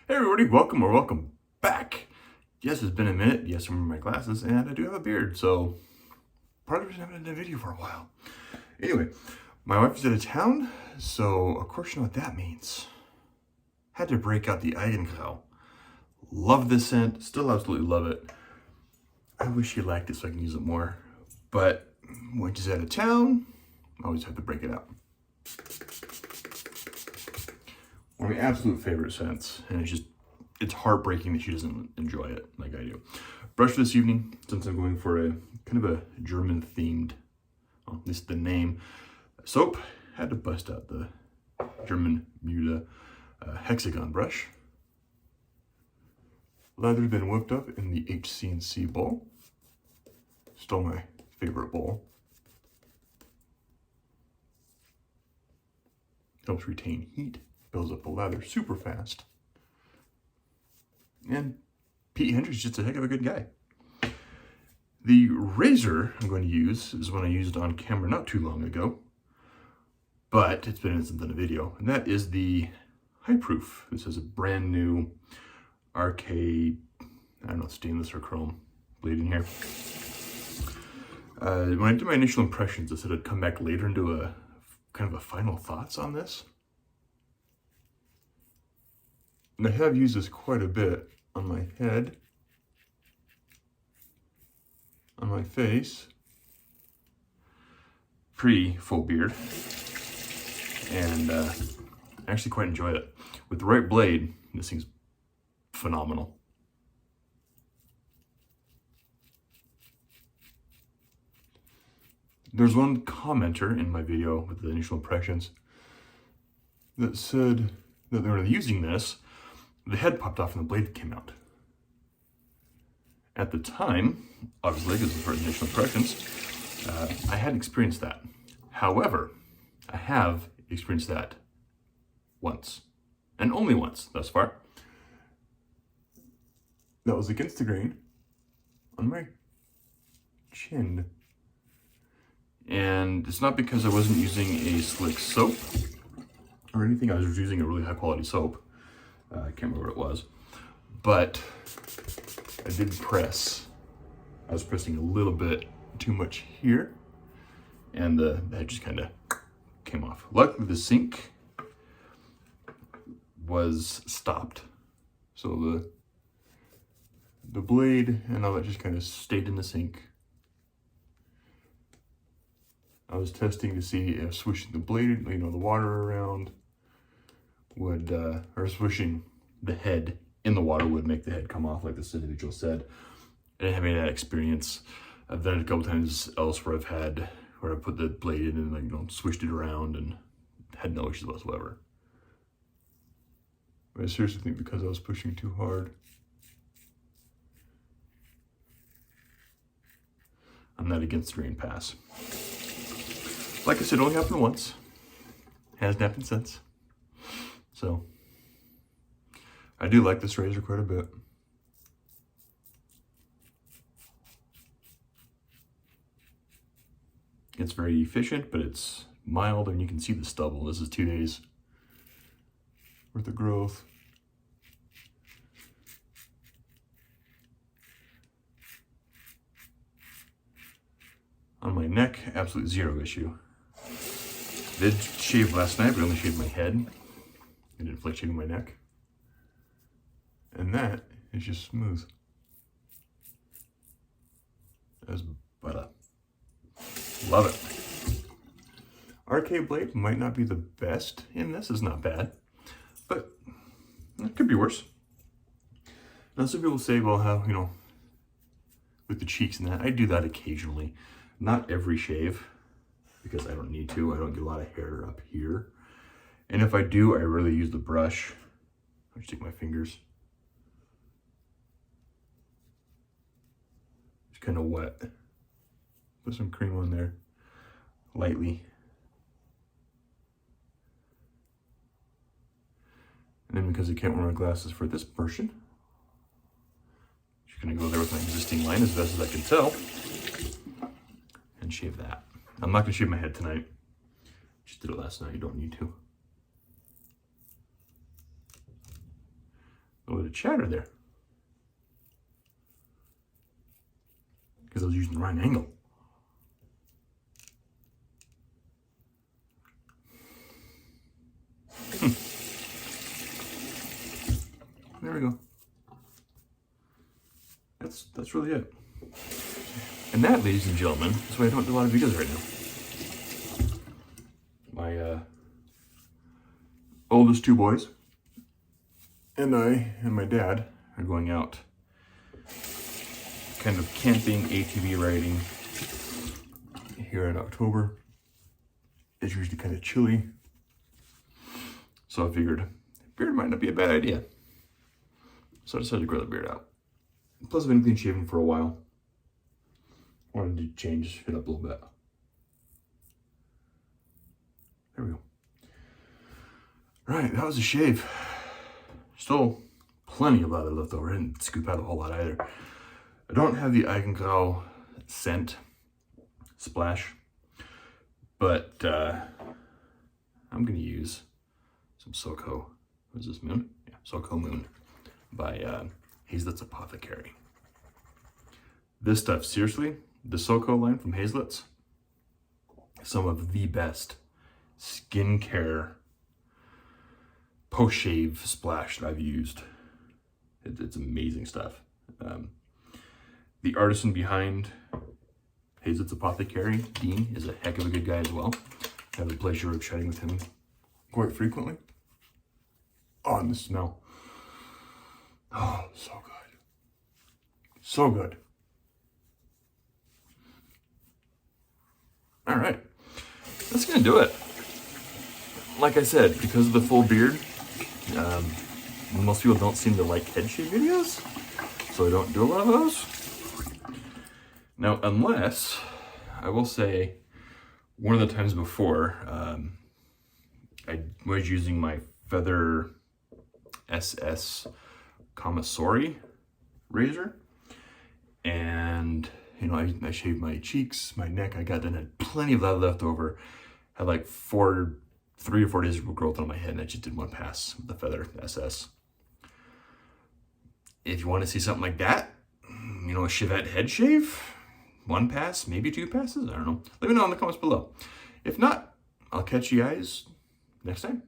Hey everybody, welcome back. Yes, it's been a minute. Yes, I'm wearing my glasses, and I do have a beard, so part of the reason I haven't done a video for a while. Anyway, my wife is out of town, so of course you know what that means. Had to break out the Eigengrau. Love this scent, still absolutely love it. I wish she liked it so I can use it more, but when she's out of town, I always have to break it out. One of my absolute favorite scents, and it's heartbreaking that she doesn't enjoy it like I do. Brush for this evening, since I'm going for a kind of a German themed, well, at least the name, soap. Had to bust out the German Muda hexagon brush. Lather's been whipped up in the HC&C bowl. Still my favorite bowl. Helps retain heat, builds up the lather super fast. And Pete Hendricks is just a heck of a good guy. The razor I'm going to use is one I used on camera not too long ago, but it's been in the video, and that is the High Proof. This is a brand new RK, I don't know, stainless or chrome blade in here. When I did my initial impressions, I said I'd come back later and do a kind of a final thoughts on this. And I have used this quite a bit on my head, on my face, pre-full beard, and I actually quite enjoy it. With the right blade, this thing's phenomenal. There's one commenter in my video with the initial impressions that said that they were using this, the head popped off and the blade came out. At the time, obviously, because of the initial impressions, I hadn't experienced that. However, I have experienced that once, and only once thus far. That was against the grain on my chin. And it's not because I wasn't using a slick soap or anything. I was using a really high quality soap. I can't remember what it was, but I did press. I was pressing a little bit too much here, and the head just kind of came off. Luckily, the sink was stopped, so the blade and all that just kind of stayed in the sink. I was testing to see if swishing the blade, the water around would, or swishing the head in the water would make the head come off, like this individual said. I didn't have any of that experience. I've done it a couple times else where I put the blade in and swished it around and had no issues whatsoever. But I seriously think because I was pushing too hard, I'm not against the grain pass. Like I said, it only happened once. Hasn't happened since. So, I do like this razor quite a bit. It's very efficient, but it's mild, and you can see the stubble. This is 2 days worth of growth. On my neck, absolute zero issue. Did shave last night, but I only shaved my head. I didn't feel like shaving my neck. And that is just smooth as butter. Love it. RK blade might not be the best in this. It's not bad, but it could be worse. Now some people say, well, how, with the cheeks and that, I do that occasionally. Not every shave, because I don't need to. I don't get a lot of hair up here. And if I do, I really use the brush. I just take my fingers. Just kind of wet. Put some cream on there, lightly. And then because I can't wear my glasses for this portion, just gonna go there with my existing line as best as I can tell. And shave that. I'm not gonna shave my head tonight. Just did it last night, you don't need to. little bit of chatter there. Because I was using the right angle. There we go. That's really it. And that, ladies and gentlemen, is why I don't do a lot of videos right now. My oldest two boys and I and my dad are going out kind of camping, ATV riding here in October. It's usually kind of chilly. So I figured beard might not be a bad idea. So I decided to grow the beard out. Plus I've been clean shaven for a while. Wanted to change it up a little bit. There we go. Right, that was a shave. Still plenty of lather left over. I didn't scoop out a whole lot either. I don't have the Eigengrau scent splash, but I'm gonna use some SoCo. What is this, Moon? Yeah, SoCo Moon by Hazlitt's Apothecary. This stuff, seriously, the SoCo line from Hazlitt's, some of the best skincare post-shave splash that I've used. It's amazing stuff. The artisan behind Hazlitt's Apothecary, Dean, is a heck of a good guy as well. I have the pleasure of chatting with him quite frequently. Oh, and the smell. Oh, so good. So good. All right, that's gonna do it. Like I said, because of the full beard, most people don't seem to like head shave videos, so I don't do a lot of those. Now, unless, I will say, one of the times before, I was using my Feather SS Commissary razor, and you know, I shaved my cheeks, my neck. I got done, had plenty of that left over. Had like 3 or 4 days of growth on my head, and I just did one pass with the Feather SS. If you want to see something like that, you know, a Chevette head shave, 1 pass, maybe 2 passes, I don't know. Let me know in the comments below. If not, I'll catch you guys next time.